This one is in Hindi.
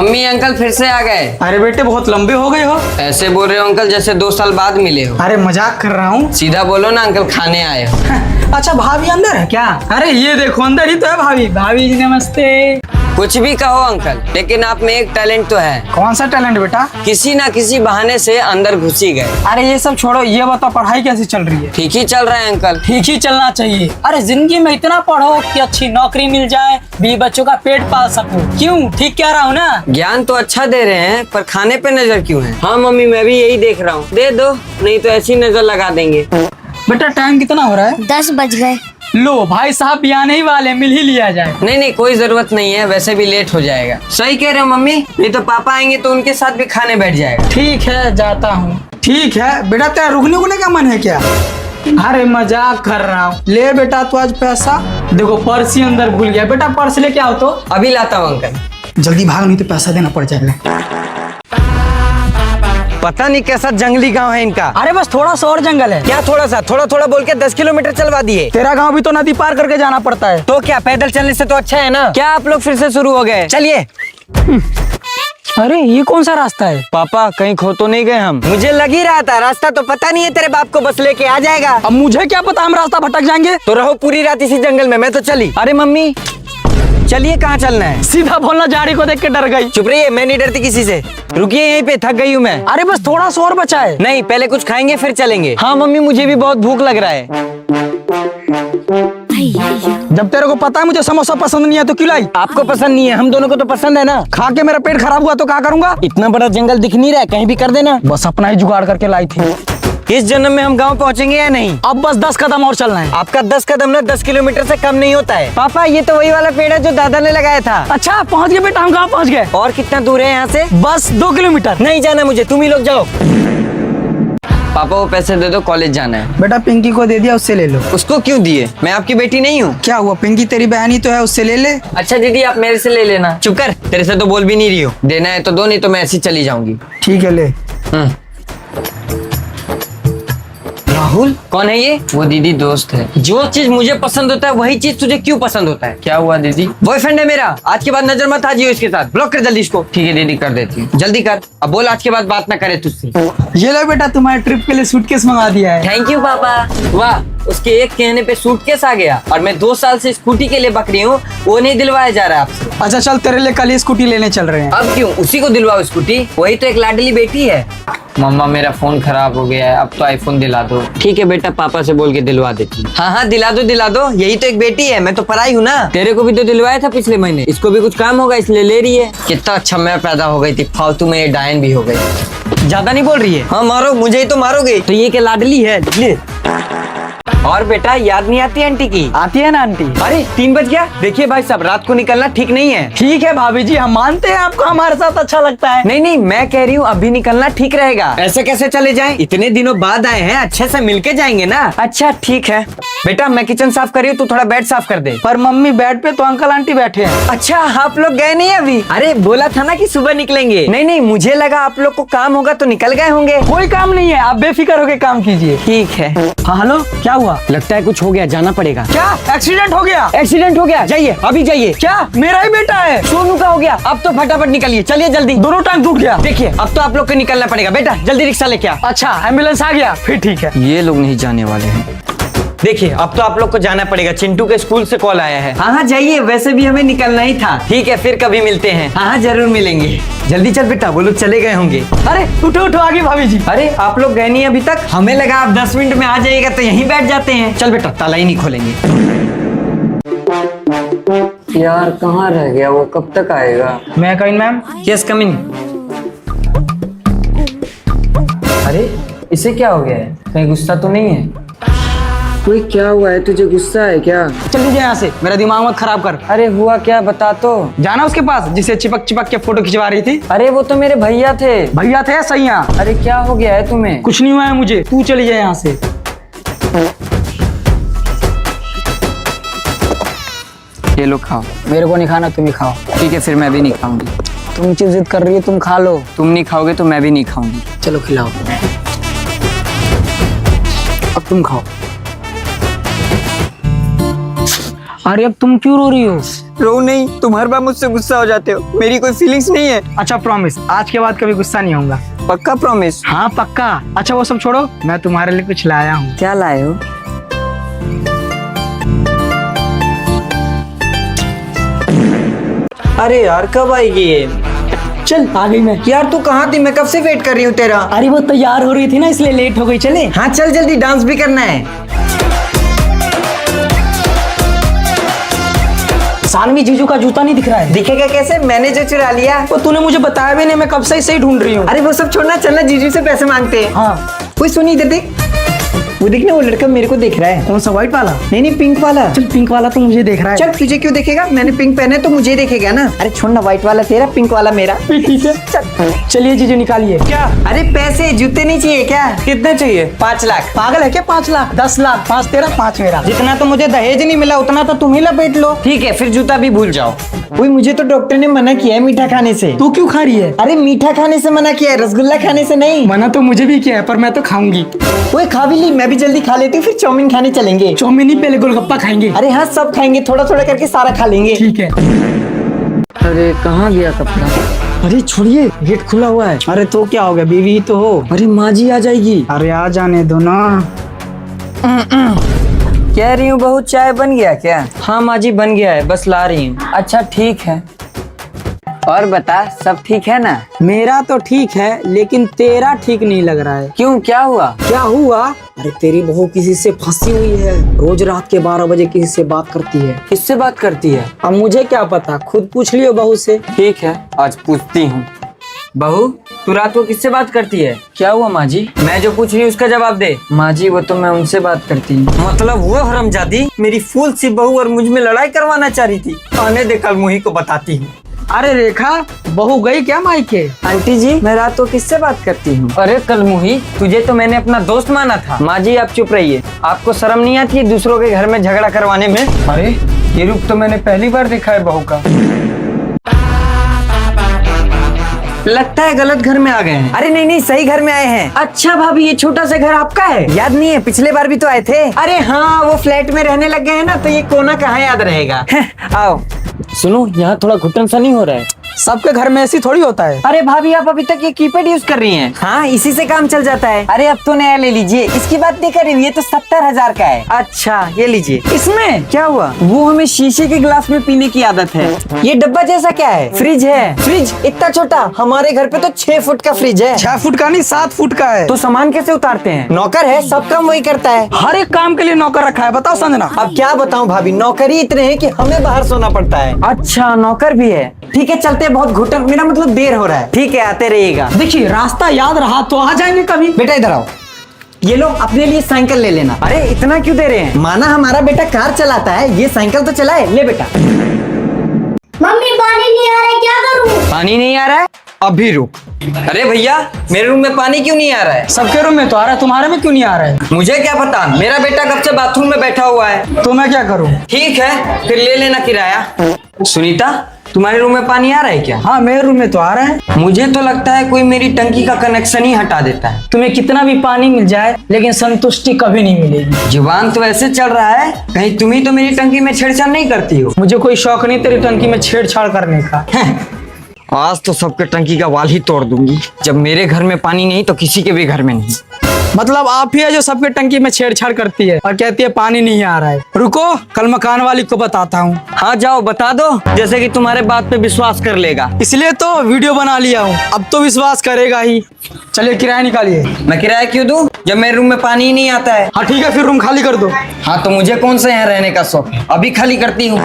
मम्मी अंकल फिर से आ गए। अरे बेटे बहुत लंबे हो गए हो। ऐसे बोल रहे हो अंकल जैसे 2 साल बाद मिले हो। अरे मजाक कर रहा हूँ। सीधा बोलो ना अंकल खाने आए हो। अच्छा भाभी अंदर है क्या? अरे ये देखो अंदर ही तो है भाभी। भाभी जी नमस्ते। कुछ भी कहो अंकल, लेकिन आप में एक टैलेंट तो है। कौन सा टैलेंट बेटा? किसी ना किसी बहाने से अंदर घुस ही गए। अरे ये सब छोड़ो, ये बताओ पढ़ाई कैसी चल रही है? ठीक ही चल रहा है अंकल। ठीक ही चलना चाहिए। अरे जिंदगी में इतना पढ़ो कि अच्छी नौकरी मिल जाए, 20 बच्चों का पेट पाल सको। क्यों? ठीक कह रहा हूँ ना? ज्ञान तो अच्छा दे रहे हैं, पर खाने पे नजर क्यों है? हाँ मम्मी मैं भी यही देख रहा हूँ। दे दो, नहीं तो ऐसी नजर लगा देंगे। बेटा टाइम कितना हो रहा है? 10 बज गए। लो भाई साहब भी आने ही वाले, मिल ही लिया जाए। नहीं नहीं कोई जरूरत नहीं है, वैसे भी लेट हो जाएगा। सही कह रहे हो मम्मी, नहीं तो पापा आएंगे तो उनके साथ भी खाने बैठ जाएगा। ठीक है जाता हूँ। ठीक है बेटा, तेरा रुकने उकने का मन है क्या? अरे मजाक कर रहा हूँ। ले बेटा तू आज पैसा। देखो पर्स ही अंदर भूल गया। बेटा पर्स लेके आओ तो। अभी लाता हूँ अंकल। जल्दी भाग नहीं तो पैसा देना पड़ जाएगा। पता नहीं कैसा जंगली गांव है इनका। अरे बस थोड़ा सा और जंगल है। क्या थोड़ा सा? थोड़ा थोड़ा बोल के 10 किलोमीटर चलवा दिए। तेरा गांव भी तो नदी पार करके जाना पड़ता है। तो क्या पैदल चलने से तो अच्छा है ना? क्या आप लोग फिर से शुरू हो गए? चलिए। अरे ये कौन सा रास्ता है? पापा कहीं खो तो नहीं गए हम? मुझे लग ही रहा था, रास्ता तो पता नहीं है तेरे बाप को, बस लेके आ जाएगा। अब मुझे क्या पता, हम रास्ता भटक जाएंगे। तो रहो पूरी रात इसी जंगल में, मैं तो चली। अरे मम्मी चलिए, कहाँ चलना है? सीधा बोलना, झाड़ी को देख के डर गई। चुप रहिए, मैं नहीं डरती किसी से। रुकिए यहीं पे, थक गई हूँ मैं। अरे बस थोड़ा सा और बचा है। नहीं पहले कुछ खाएंगे फिर चलेंगे। हाँ मम्मी मुझे भी बहुत भूख लग रहा है। जब तेरे को पता है मुझे समोसा पसंद नहीं है तो क्यों लाई? आपको पसंद नहीं है, हम दोनों को तो पसंद है ना। खा के मेरा पेट खराब हुआ तो क्या करूंगा? इतना बड़ा जंगल दिख नहीं रहा है, कहीं भी कर देना। बस अपना ही जुगाड़ करके लाई थी। इस जन्म में हम गांव पहुंचेंगे या नहीं? अब बस 10 कदम और चलना है। आपका 10 कदम ना 10 किलोमीटर से कम नहीं होता है। पापा ये तो वही वाला पेड़ है जो दादा ने लगाया था। अच्छा पहुंच गए बेटा, हम गाँव पहुंच गए। और कितना दूर है यहाँ से? बस 2 किलोमीटर। नहीं जाना मुझे, तुम ही लोग जाओ। पापा वो पैसे दे दो, कॉलेज जाना है। बेटा पिंकी को दे दिया, उससे ले लो। उसको क्यों दिए? मैं आपकी बेटी नहीं हूँ। क्या हुआ, पिंकी तेरी बहन ही तो है, उससे ले ले। अच्छा दीदी आप मेरे से ले लेना। चुप कर, तेरे से तो बोल भी नहीं रही हो। देना है तो दो, नहीं तो मैं ऐसी चली जाऊंगी। ठीक है ले। राहुल कौन है ये? वो दीदी दोस्त है। जो चीज मुझे पसंद होता है वही चीज तुझे क्यों पसंद होता है? क्या हुआ दीदी? बॉयफ्रेंड है मेरा, आज के बाद नजर मत आ जियो इसके साथ। ब्लॉक कर जल्दी इसको। ठीक है दीदी कर देती हूँ, जल्दी कर। अब बोल आज के बाद बात ना करे तुझसे। ये लो बेटा, तुम्हारे ट्रिप के लिए सूटकेस मंगा दिया है। थैंक यू पापा। वाह, उसके एक कहने पे सूटकेस आ गया। और मैं 2 साल से स्कूटी के लिए बक रही हूँ, वो नहीं दिलवाया जा रहा आपसे। अच्छा चल, तेरे लिए कल ही स्कूटी लेने चल रहे हैं। अब क्यों? उसी को दिलवाओ स्कूटी, वही तो एक लाडली बेटी है। मम्मा मेरा फोन खराब हो गया है, अब तो आईफोन दिला दो। ठीक है बेटा, पापा से बोल के दिलवा देती। हाँ हाँ दिला दो दिला दो, यही तो एक बेटी है, मैं तो पराई हूँ ना। तेरे को भी तो दिलवाया था पिछले महीने, इसको भी कुछ काम होगा इसलिए ले रही है। कितना अच्छा मैं पैदा हो गई थी, फालतू में ये डायन भी हो गई। ज्यादा नहीं बोल रही है? हाँ मारो, मुझे ही तो मारोगे। तो ये क्या लाडली है? ले। और बेटा याद नहीं आती आंटी की? आती है ना आंटी। अरे 3 बज गया। देखिए भाई साहब, रात को निकलना ठीक नहीं है। ठीक है भाभी जी, हम मानते हैं आपको हमारे साथ अच्छा लगता है। नहीं नहीं मैं कह रही हूँ अभी निकलना ठीक रहेगा। ऐसे कैसे चले जाएं? इतने दिनों बाद आए हैं, अच्छे से मिलके जाएंगे ना। अच्छा ठीक है बेटा, मैं किचन साफ कर रही हूँ, तू थोड़ा बेड साफ कर दे। पर मम्मी बेड पे तो अंकल आंटी बैठे हैं। अच्छा आप लोग गए नहीं अभी? अरे बोला था ना कि सुबह निकलेंगे। नहीं नहीं मुझे लगा आप लोग को काम होगा तो निकल गए होंगे। कोई काम नहीं है, आप बेफिक्र होके काम कीजिए। ठीक है। हाँ हेलो, क्या हुआ? लगता है कुछ हो गया, जाना पड़ेगा। क्या एक्सीडेंट हो गया? एक्सीडेंट हो गया? जाइए अभी जाइए। क्या मेरा ही बेटा है? सोनू का हो गया। अब तो फटाफट निकलिए, चलिए जल्दी। दोनों टांग टूट गया। देखिए अब तो आप लोग को निकलना पड़ेगा। बेटा जल्दी रिक्शा लेके आ। अच्छा एम्बुलेंस आ गया, फिर ठीक है। ये लोग नहीं जाने वाले हैं। देखिए अब तो आप लोग को जाना पड़ेगा, चिंटू के स्कूल से कॉल आया है। हाँ हाँ जाइए, वैसे भी हमें निकलना ही था। ठीक है फिर कभी मिलते हैं। हाँ हाँ जरूर मिलेंगे। जल्दी चल बेटा, वो लोग चले गए होंगे। अरे उठो उठो, आगे भाभी जी। अरे आप लोग गए नहीं अभी तक? हमें लगा आप 10 मिनट में आ जाइएगा तो यहीं बैठ जाते हैं। चल बेटा, ताला ही नहीं खोलेंगे। यार कहाँ रह गया वो, कब तक आएगा? मैं कमिंग मैम। यस कम इन। अरे इसे क्या हो गया है? कहीं गुस्सा तो नहीं है? कोई क्या हुआ है, तुझे गुस्सा है क्या? चल लीजिए यहाँ से, मेरा दिमाग मत खराब कर। अरे हुआ क्या बता तो। जाना उसके पास जिसे चिपक चिपक के फोटो खिंचवा रही थी। अरे वो तो मेरे भैया थे। भैया थे सही यहाँ। अरे क्या हो गया है तुम्हें? कुछ नहीं हुआ है मुझे, तू चली जाए यहाँ से। ये लो खाओ। मेरे को नहीं खाना, तुम ही खाओ। ठीक है फिर मैं भी नहीं खाऊंगी। तुम चीज जिद कर रही हो, तुम खा लो। तुम नहीं खाओगे तो मैं भी नहीं खाऊंगी। चलो खिलाओ। अब तुम खाओ। अरे अब तुम क्यों रो रही हो? रो नहीं, तुम हर बार मुझसे गुस्सा हो जाते हो, मेरी कोई फीलिंग्स नहीं है। अच्छा प्रॉमिस, आज के बाद कभी गुस्सा नहीं होगा। पक्का प्रॉमिस? हाँ पक्का। अच्छा वो सब छोड़ो, मैं तुम्हारे लिए कुछ लाया हूँ। क्या लाए हो? अरे यार कब आएगी ये? चल आ गई मैं। यार तू कहाँ थी? मैं कब से वेट कर रही हूँ तेरा। अरे वो तैयार हो रही थी ना, इसलिए लेट हो गई। चले? हाँ चल जल्दी, डांस भी करना है। सानवी जीजू का जूता नहीं दिख रहा है। दिखेगा कैसे, मैंने जो चुरा लिया। वो तूने मुझे बताया भी नहीं, मैं कब से ही ढूंढ रही हूँ। अरे वो सब छोड़ना, चलना जीजू से पैसे मांगते हैं। हाँ कोई सुनी इधर देख, वो देखना, वो लड़का मेरे को देख रहा है। कौन सा, व्हाइट वाला? नहीं पिंक वाला। चल पिंक वाला तो मुझे देख रहा है। चल तुझे क्यों देखेगा, मैंने पिंक पहने तो मुझे देखेगा ना। अरे छोड़ ना, व्हाइट वाला तेरा, पिंक वाला मेरा। ठीक है चल। चलिए जीजू निकालिए। क्या? अरे पैसे, जूते नहीं चाहिए क्या? कितने चाहिए? 5 लाख। पागल है क्या? 5 लाख? 10 लाख। 5 तेरा 5 मेरा। जितना तो मुझे दहेज नहीं मिला उतना तो तुम ही लपेट लो। ठीक है फिर जूता भी भूल जाओ। वही मुझे तो डॉक्टर ने मना किया है मीठा खाने से। तू क्यों खा रही है? अरे मीठा खाने से मना किया है, रसगुल्ला खाने से नहीं। मना तो मुझे भी किया है, पर मैं तो खाऊंगी। वही खा भी ली, मैं भी जल्दी खा लेती हूँ, फिर चाउमीन खाने चलेंगे। चाउमीन ही पहले गोलगप्पा खाएंगे। अरे हाँ सब खाएंगे, थोड़ा थोड़ा करके सारा खा लेंगे। ठीक है। अरे कहाँ गया कपड़ा? अरे छोड़िए, गेट खुला हुआ है। अरे तो क्या हो गया, बीवी तो हो। अरे माँ जी आ जाएगी। अरे आ जाने दो ना। कह रही हूँ बहू, चाय बन गया क्या? हाँ माँ जी बन गया है, बस ला रही हूँ। अच्छा ठीक है। और बता, सब ठीक है ना? मेरा तो ठीक है, लेकिन तेरा ठीक नहीं लग रहा है। क्यों, क्या हुआ? क्या हुआ? अरे तेरी बहू किसी से फंसी हुई है, रोज रात के 12 बजे किसी से बात करती है। किससे बात करती है? अब मुझे क्या पता, खुद पूछ लियो बहू से। ठीक है आज पूछती हूँ। बहू तू रात को किससे बात करती है? क्या हुआ माँ जी? मैं जो पूछ रही हूँ उसका जवाब दे। माँ जी वो तो मैं उनसे बात करती हूँ। मतलब वो हरामजादी मेरी फूल सी बहू और मुझ में लड़ाई करवाना चाह रही थी। आने दे, कल मुही को बताती हूँ। अरे रेखा, बहू गई क्या मायके? आंटी जी मैं रात को किससे बात करती हूँ? अरे कल मुही, तुझे तो मैंने अपना दोस्त माना था। माँ जी आप चुप रहिए, आपको शर्म नहीं आती है दूसरों के घर में झगड़ा करवाने में? अरे ये रूप तो मैंने पहली बार देखा है बहू का। लगता है गलत घर में आ गए हैं। अरे नहीं सही घर में आए हैं। अच्छा भाभी ये छोटा सा घर आपका है? याद नहीं है, पिछले बार भी तो आए थे। अरे हाँ वो फ्लैट में रहने लग गए हैं ना, तो ये कोना कहाँ याद रहेगा। आओ। सुनो यहाँ थोड़ा घुटन सा नहीं हो रहा है? सबके घर में ऐसी थोड़ी होता है। अरे भाभी आप अभी तक ये कीपैड यूज कर रही हैं? हाँ इसी से काम चल जाता है। अरे अब तो नया ले लीजिए, इसकी बात नहीं कर रही, ये तो 70,000 का है। अच्छा ये लीजिए। इसमें क्या हुआ? वो हमें शीशे के गिलास में पीने की आदत है। ये डब्बा जैसा क्या है? फ्रिज है। फ्रिज इतना छोटा? हमारे घर पे तो 6 फुट का फ्रिज है। 6 फुट का नहीं, 7 फुट का है। तो सामान कैसे उतारते हैं? नौकर है, सब काम वही करता है। हर एक काम के लिए नौकर रखा है, बताओ संजना। अब क्या बताऊं भाभी, नौकरी इतने हैं कि हमें बाहर सोना पड़ता है। अच्छा नौकर भी है। ठीक है चलते हैं, बहुत घुटन, मेरा मतलब देर हो रहा है। ठीक है आते रहिएगा। देखिए रास्ता याद रहा तो आ जाएंगे कभी। बेटा इधर आओ, ये लो अपने लिए साइकिल ले लेना। अरे इतना क्यों दे रहे हैं? माना हमारा बेटा कार चलाता है, ये साइकिल तो चलाए। ले बेटा। मम्मी पानी नहीं आ रहा है, क्या करूं? पानी नहीं आ रहा है? अभी रुक। अरे भैया मेरे रूम में पानी क्यों नहीं आ रहा है? सबके रूम में तो आ रहा है, तुम्हारे में क्यों नहीं आ रहा है? मुझे क्या पता, मेरा बेटा कब से बाथरूम में बैठा हुआ है। तो मैं क्या करूं? ठीक है फिर ले लेना किराया। सुनीता तुम्हारे रूम में पानी आ रहा है क्या? हाँ मेरे रूम में तो आ रहा है। मुझे तो लगता है कोई मेरी टंकी का कनेक्शन ही हटा देता है। तुम्हें कितना भी पानी मिल जाए लेकिन संतुष्टि कभी नहीं मिलेगी। जुबान तो ऐसे चल रहा है, कहीं तुम ही तो मेरी टंकी में छेड़छाड़ नहीं करती हो? मुझे कोई शौक नहीं तेरी टंकी में छेड़छाड़ करने का। आज तो सबके टंकी का वाल ही तोड़ दूंगी। जब मेरे घर में पानी नहीं तो किसी के भी घर में नहीं। मतलब आप ही है जो सबके टंकी में छेड़छाड़ करती है और कहती है पानी नहीं आ रहा है। रुको कल मकान वाली को बताता हूँ। हाँ जाओ बता दो, जैसे कि तुम्हारे बात पे विश्वास कर लेगा। इसलिए तो वीडियो बना लिया हूँ, अब तो विश्वास करेगा ही। चलिए किराया निकालिए। मैं किराया क्यों दूं जब मेरे रूम में पानी ही नहीं आता है? हाँ ठीक है फिर रूम खाली कर दो। हाँ तो मुझे कौन सा यहाँ रहने का शौक, अभी खाली करती हूँ।